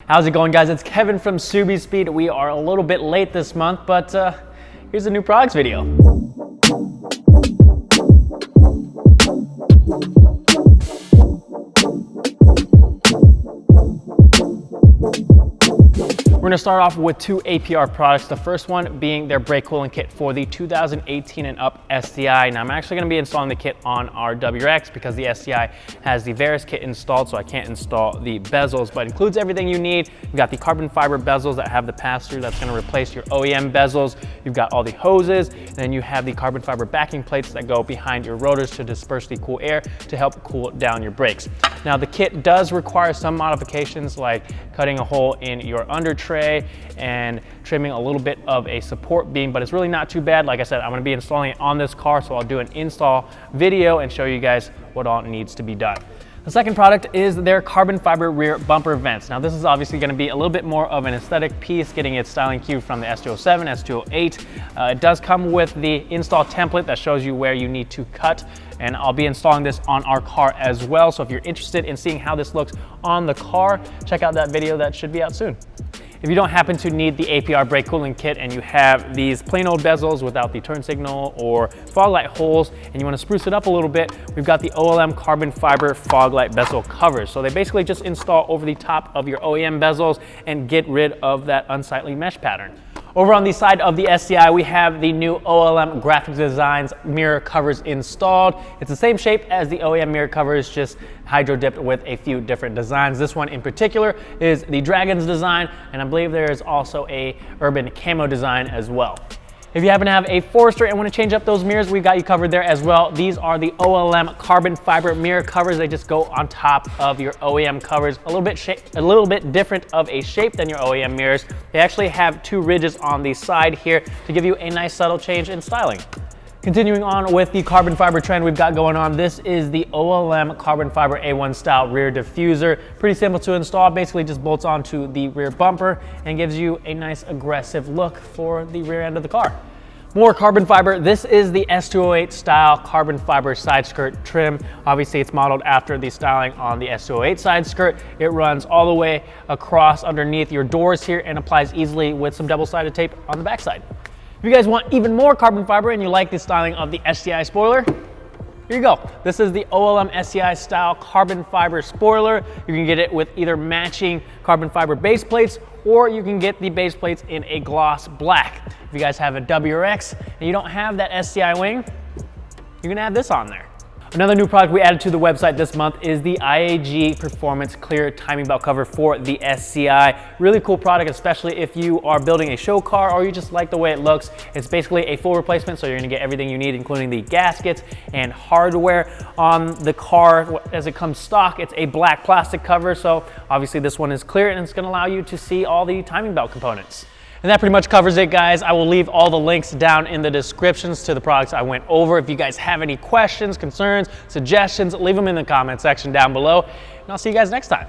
How's it going, guys? It's Kevin from SubiSpeed. We are a little bit late this month, but here's a new products video. We're gonna start off with two APR products. The first one being their brake cooling kit for the 2018 and up STI. Now I'm actually gonna be installing the kit on our WRX because the STI has the Varus kit installed, so I can't install the bezels, but it includes everything you need. You've got the carbon fiber bezels that have the pass-through that's gonna replace your OEM bezels. You've got all the hoses, and then you have the carbon fiber backing plates that go behind your rotors to disperse the cool air to help cool down your brakes. Now the kit does require some modifications like cutting a hole in your under tray and trimming a little bit of a support beam, but it's really not too bad. Like I said, I'm going to be installing it on this car, so I'll do an install video and show you guys what all needs to be done. The second product is their carbon fiber rear bumper vents. Now this is obviously going to be a little bit more of an aesthetic piece, getting its styling cue from the S207, S208. It does come with the install template that shows you where you need to cut, and I'll be installing this on our car as well. So if you're interested in seeing how this looks on the car, check out that video that should be out soon. If you don't happen to need the APR brake cooling kit and you have these plain old bezels without the turn signal or fog light holes and you want to spruce it up a little bit, we've got the OLM carbon fiber fog light bezel covers. So they basically just install over the top of your OEM bezels and get rid of that unsightly mesh pattern. Over on the side of the STI, we have the new OLM Graphics Designs mirror covers installed. It's the same shape as the OEM mirror covers, just hydro dipped with a few different designs. This one in particular is the Dragon's design, and I believe there is also a urban camo design as well. If you happen to have a Forester and want to change up those mirrors, we've got you covered there as well. These are the OLM carbon fiber mirror covers. They just go on top of your OEM covers. A little bit different of a shape than your OEM mirrors. They actually have two ridges on the side here to give you a nice subtle change in styling. Continuing on with the carbon fiber trend we've got going on, this is the OLM carbon fiber A1 style rear diffuser. Pretty simple to install, basically just bolts onto the rear bumper and gives you a nice aggressive look for the rear end of the car. More carbon fiber. This is the S208 style carbon fiber side skirt trim. Obviously it's modeled after the styling on the S208 side skirt. It runs all the way across underneath your doors here and applies easily with some double-sided tape on the backside. If you guys want even more carbon fiber and you like the styling of the STI spoiler, here you go. This is the OLM STI style carbon fiber spoiler. You can get it with either matching carbon fiber base plates, or you can get the base plates in a gloss black. If you guys have a WRX and you don't have that STI wing, you can add this on there. Another new product we added to the website this month is the IAG Performance Clear Timing Belt Cover for the SCI. Really cool product, especially if you are building a show car or you just like the way it looks. It's basically a full replacement, so you're gonna get everything you need, including the gaskets and hardware on the car. As it comes stock, it's a black plastic cover, so obviously this one is clear and it's gonna allow you to see all the timing belt components. And that pretty much covers it, guys. I will leave all the links down in the descriptions to the products I went over. If you guys have any questions, concerns, suggestions, leave them in the comment section down below. And I'll see you guys next time.